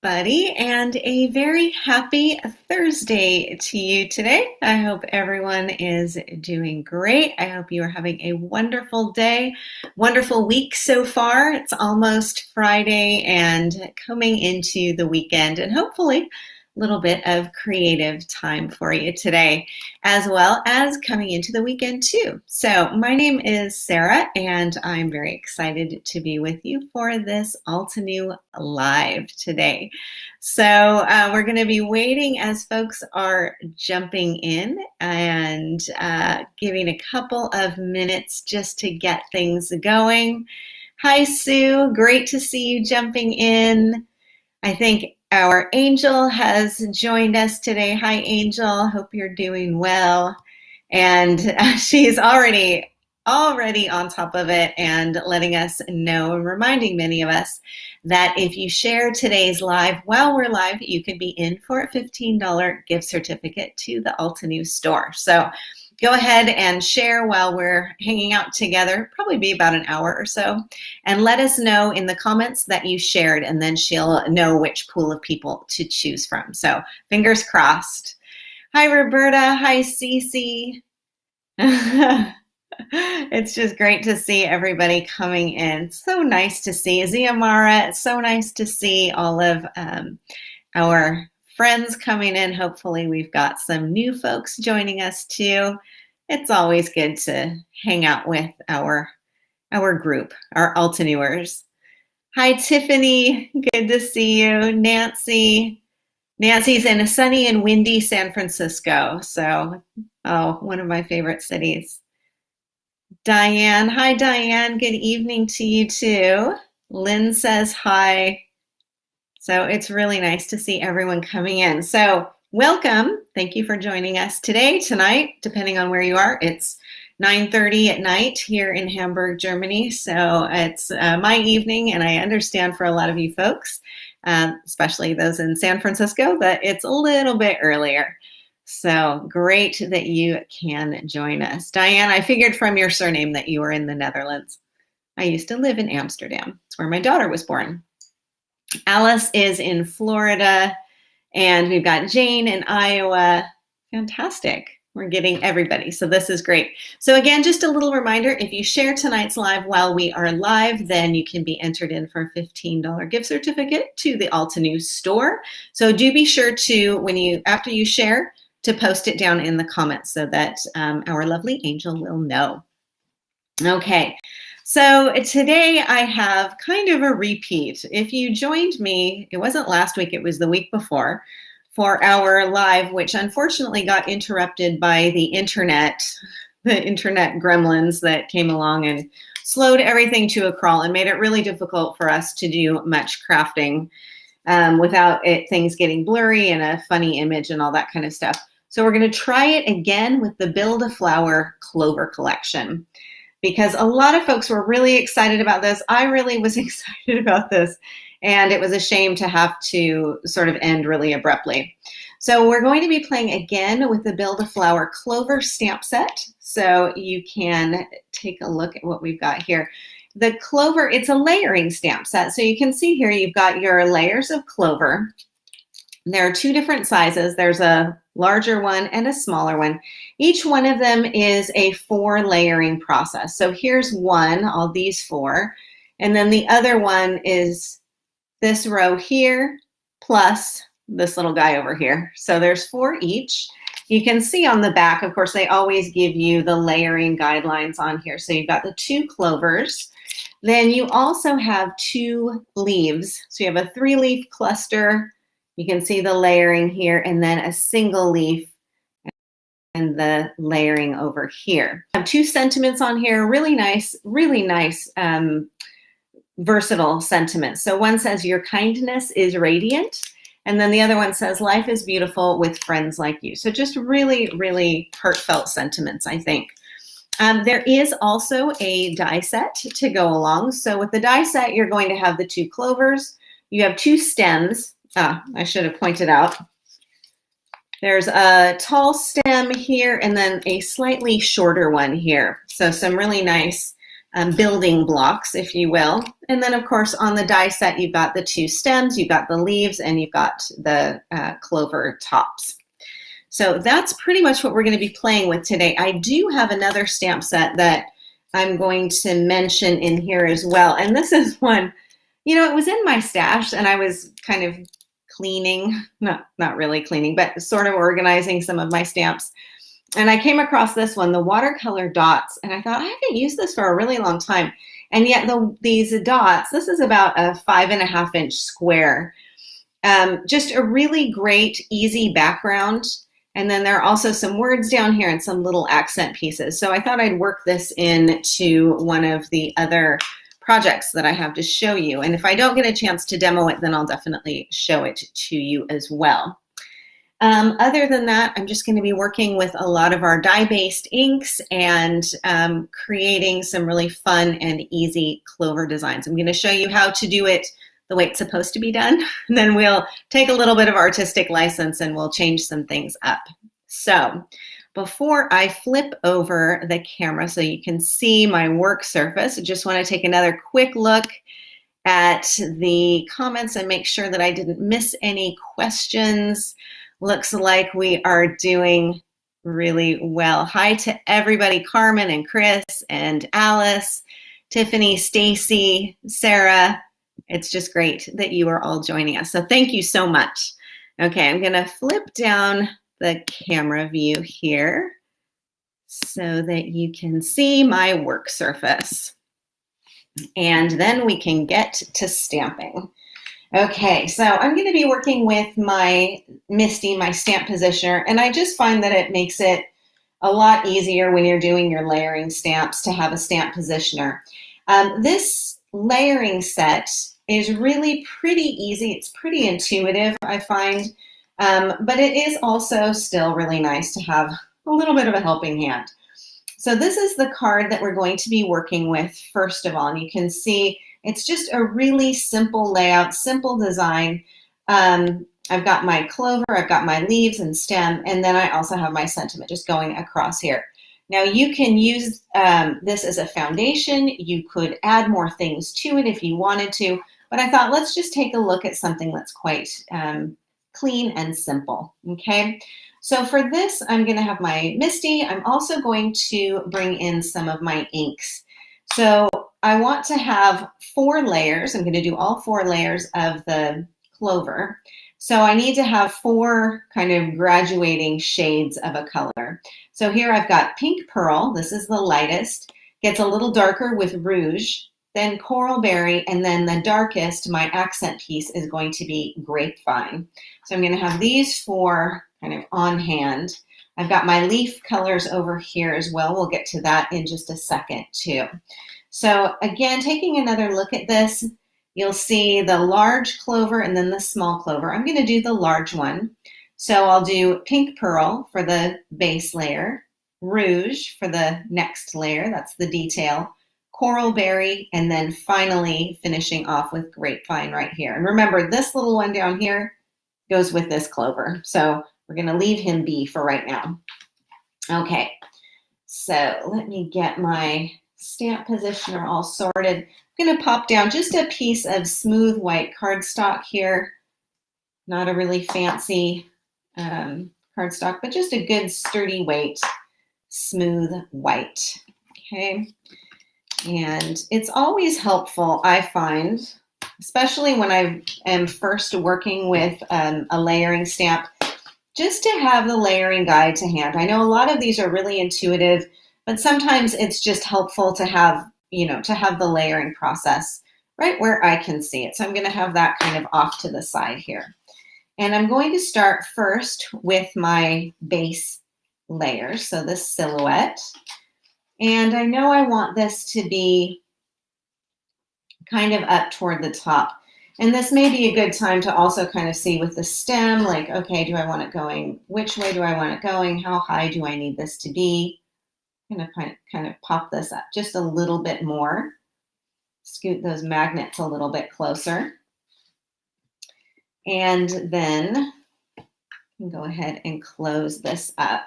everybody, and a very happy Thursday to you today. I hope everyone is doing great. I hope you are having a wonderful day, wonderful week so far. It's almost Friday and coming into the weekend, and hopefully a little bit of creative time for you today, as well as coming into the weekend too. So my name is Sarah, and I'm very excited to be with you for this Altenew Live today. So we're going to be waiting as folks are jumping in and giving a couple of minutes just to get things going. Hi, Sue. Great to see you jumping in. I think our Angel has joined us today. Hi, Angel. Hope you're doing well. And she's already on top of it and letting us know and reminding many of us that if you share today's live while we're live, you could be in for a $15 gift certificate to the Altenew store. So go ahead and share while we're hanging out together, probably be about an hour or so, and let us know in the comments that you shared, and then she'll know which pool of people to choose from. So fingers crossed. Hi, Roberta. Hi, Cece. It's just great to see everybody coming in. So nice to see Ziamara. It's so nice to see all of our friends coming in. Hopefully we've got some new folks joining us too. It's always good to hang out with our group, our Altenewers. Hi, Tiffany. Good to see you. Nancy. Nancy's in a sunny and windy San Francisco. So, one of my favorite cities. Diane. Hi, Diane. Good evening to you too. Lynn says hi. So it's really nice to see everyone coming in. So welcome. Thank you for joining us today, tonight, depending on where you are. It's 9:30 at night here in Hamburg, Germany. So it's my evening, and I understand for a lot of you folks, especially those in San Francisco, that it's a little bit earlier. So great that you can join us. Diane, I figured from your surname that you were in the Netherlands. I used to live in Amsterdam. It's where my daughter was born. Alice is in Florida, and we've got Jane in Iowa. Fantastic. We're getting everybody, so this is great. So again, just a little reminder, if you share tonight's live while we are live, then you can be entered in for a $15 gift certificate to the Altenew store. So do be sure to, after you share, to post it down in the comments so that our lovely Angel will know. Okay. So today I have kind of a repeat. If you joined me, it wasn't last week, it was the week before, for our live, which unfortunately got interrupted by the internet gremlins that came along and slowed everything to a crawl and made it really difficult for us to do much crafting without things getting blurry and a funny image and all that kind of stuff. So we're going to try it again with the Build a Flower Clover collection, because a lot of folks were really excited about this. I really was excited about this, and it was a shame to have to sort of end really abruptly. So we're going to be playing again with the Build a Flower Clover Stamp Set. So you can take a look at what we've got here. The clover, it's a layering stamp set. So you can see here you've got your layers of clover. There are two different sizes. There's a larger one and a smaller one. Each one of them is a 4 layering process. So here's one, all these 4. And then the other one is this row here plus this little guy over here. So there's 4 each. You can see on the back, of course, they always give you the layering guidelines on here. So you've got the 2 clovers. Then you also have 2 leaves. So you have a 3-leaf cluster. You can see the layering here, and then a single leaf and the layering over here. I have 2 sentiments on here, really nice, versatile sentiments. So one says, your kindness is radiant. And then the other one says, life is beautiful with friends like you. So just really, really heartfelt sentiments, I think. There is also a die set to go along. So with the die set, you're going to have the 2 clovers. You have 2 stems. I should have pointed out. There's a tall stem here and then a slightly shorter one here. So some really nice building blocks, if you will. And then, of course, on the die set, you've got the 2 stems, you've got the leaves, and you've got the clover tops. So that's pretty much what we're going to be playing with today. I do have another stamp set that I'm going to mention in here as well. And this is one, you know, it was in my stash and I was kind of cleaning, not really cleaning, but sort of organizing some of my stamps. And I came across this one, the Watercolor Dots, and I thought, I haven't used this for a really long time. And yet these dots, this is about a 5.5-inch square. Just a really great, easy background. And then there are also some words down here and some little accent pieces. So I thought I'd work this into one of the other projects that I have to show you. And if I don't get a chance to demo it, then I'll definitely show it to you as well. Other than that, I'm just going to be working with a lot of our dye-based inks and creating some really fun and easy Clover designs. I'm going to show you how to do it the way it's supposed to be done. And then we'll take a little bit of artistic license and we'll change some things up. So before I flip over the camera so you can see my work surface, I just want to take another quick look at the comments and make sure that I didn't miss any questions. Looks like we are doing really well. Hi to everybody, Carmen and Chris and Alice, Tiffany, Stacy, Sarah. It's just great that you are all joining us. So thank you so much. Okay, I'm gonna flip down the camera view here so that you can see my work surface. And then we can get to stamping. Okay, so I'm gonna be working with my Misty, my stamp positioner, and I just find that it makes it a lot easier when you're doing your layering stamps to have a stamp positioner. This layering set is really pretty easy. It's pretty intuitive, I find, but it is also still really nice to have a little bit of a helping hand. So this is the card that we're going to be working with first of all, and you can see it's just a really simple layout, simple design. I've got my clover, I've got my leaves and stem, and then I also have my sentiment just going across here. Now you can use this as a foundation. You could add more things to it if you wanted to, but I thought let's just take a look at something that's quite clean and simple, okay? So for this, I'm gonna have my Misty. I'm also going to bring in some of my inks. So I want to have 4 layers. I'm gonna do all 4 layers of the clover. So I need to have 4 kind of graduating shades of a color. So here I've got pink pearl. This is the lightest. Gets a little darker with rouge, then coral berry, and then the darkest, my accent piece, is going to be grapevine. So I'm going to have these 4 kind of on hand. I've got my leaf colors over here as well. We'll get to that in just a second too. So again, taking another look at this, you'll see the large clover and then the small clover. I'm going to do the large one. So I'll do pink pearl for the base layer, rouge for the next layer, that's the detail, coral berry, and then finally finishing off with grapevine right here. And remember, this little one down here goes with this clover. So we're going to leave him be for right now. Okay, so let me get my stamp positioner all sorted. I'm going to pop down just a piece of smooth white cardstock here. Not a really fancy cardstock, but just a good sturdy weight, smooth white. Okay, and it's always helpful, I find, especially when I am first working with a layering stamp, just to have the layering guide to hand. I know a lot of these are really intuitive, but sometimes it's just helpful to have, you know, to have the layering process right where I can see it. So I'm going to have that kind of off to the side here. And I'm going to start first with my base layer, so this silhouette. And I know I want this to be kind of up toward the top. And this may be a good time to also kind of see with the stem, like, okay, do I want it going? Which way do I want it going? How high do I need this to be? I'm going to kind of pop this up just a little bit more. Scoot those magnets a little bit closer. And then go ahead and close this up.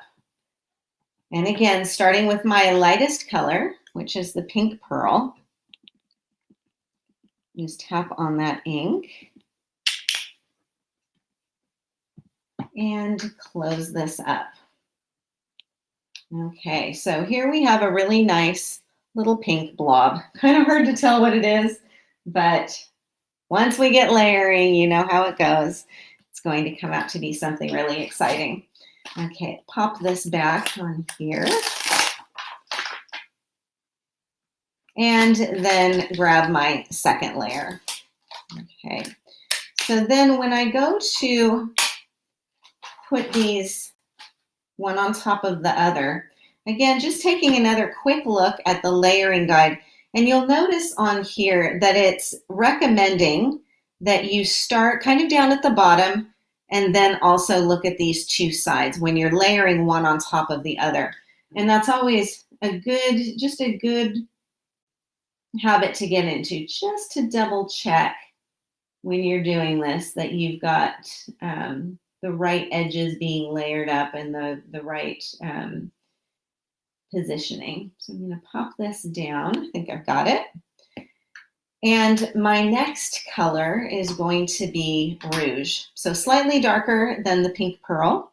And again, starting with my lightest color, which is the pink pearl. Just tap on that ink and close this up. Okay, so here we have a really nice little pink blob. Kind of hard to tell what it is, but once we get layering, you know how it goes. It's going to come out to be something really exciting. Okay, pop this back on here. And then grab my second layer. Okay, so then when I go to put these one on top of the other, again, just taking another quick look at the layering guide, and you'll notice on here that it's recommending that you start kind of down at the bottom and then also look at these two sides when you're layering one on top of the other. And that's always a good habit to get into, just to double check when you're doing this that you've got the right edges being layered up and the right positioning. So I'm going to pop this down. I think I've got it. And my next color is going to be rouge. So slightly darker than the pink pearl.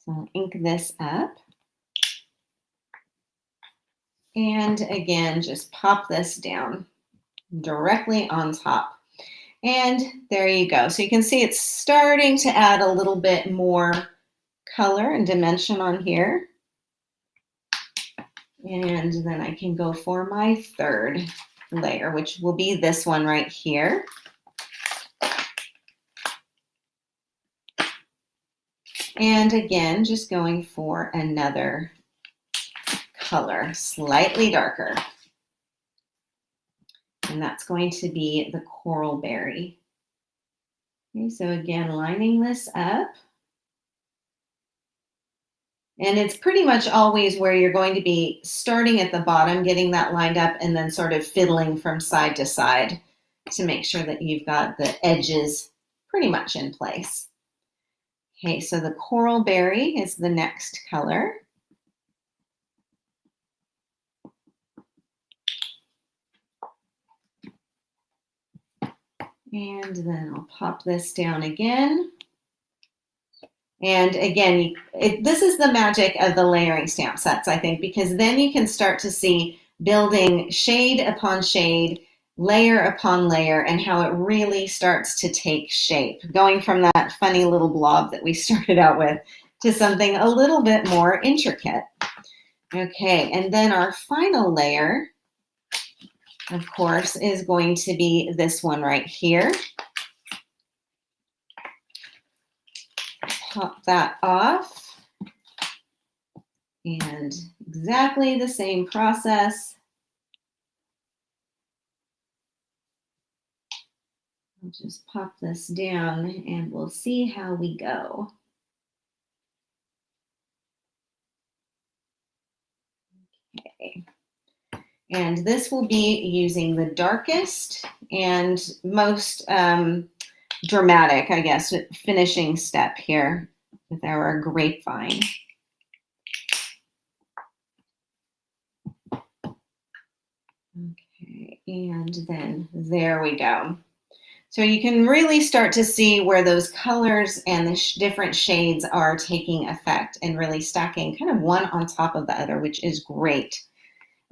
So I'll ink this up. And again, just pop this down directly on top. And there you go. So you can see it's starting to add a little bit more color and dimension on here. And then I can go for my third layer, which will be this one right here. And again, just going for another color, slightly darker. And that's going to be the coral berry. Okay, so again, lining this up. And it's pretty much always where you're going to be starting at the bottom, getting that lined up, and then sort of fiddling from side to side to make sure that you've got the edges pretty much in place. Okay, so the coral berry is the next color. And then I'll pop this down again. And again, this is the magic of the layering stamp sets, I think, because then you can start to see building shade upon shade, layer upon layer, and how it really starts to take shape, going from that funny little blob that we started out with to something a little bit more intricate. Okay, and then our final layer, of course, is going to be this one right here. Pop that off, and exactly the same process. I'll just pop this down and we'll see how we go. Okay. And this will be using the darkest and most dramatic, I guess, finishing step here with our grapevine. Okay, and then there we go. So you can really start to see where those colors and the different shades are taking effect and really stacking kind of one on top of the other, which is great.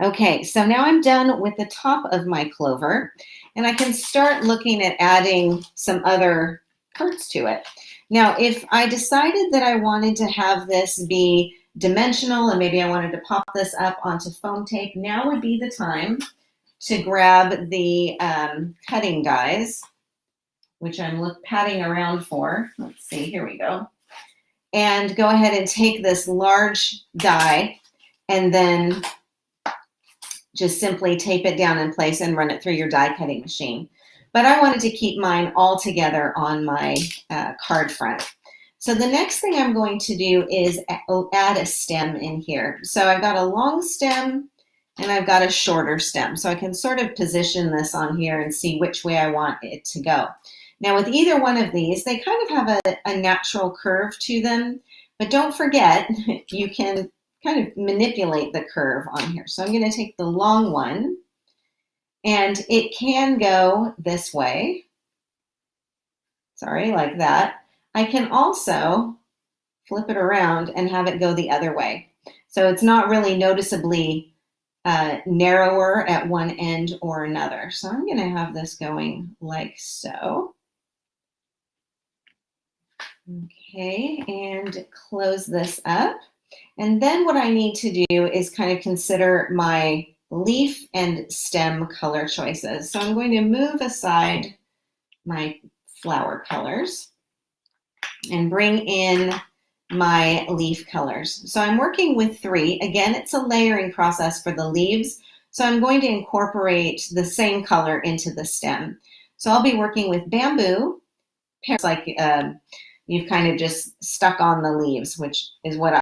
Okay, so now I'm done with the top of my clover, and I can start looking at adding some other parts to it. Now, if I decided that I wanted to have this be dimensional and maybe I wanted to pop this up onto foam tape, now would be the time to grab the cutting dies, which I'm patting around for. Let's see, here we go. And go ahead and take this large die and then just simply tape it down in place and run it through your die cutting machine. But I wanted to keep mine all together on my card front. So the next thing I'm going to do is add a stem in here. So I've got a long stem and I've got a shorter stem. So I can sort of position this on here and see which way I want it to go. Now with either one of these, they kind of have a natural curve to them, but don't forget, you can kind of manipulate the curve on here. So I'm going to take the long one, and it can go this way. Sorry, like that. I can also flip it around and have it go the other way. So it's not really noticeably narrower at one end or another. So I'm going to have this going like so. Okay, and close this up. And then what I need to do is kind of consider my leaf and stem color choices. So I'm going to move aside my flower colors and bring in my leaf colors. So I'm working with 3. Again, it's a layering process for the leaves. So I'm going to incorporate the same color into the stem. So I'll be working with bamboo. It's like you've kind of just stuck on the leaves, which is what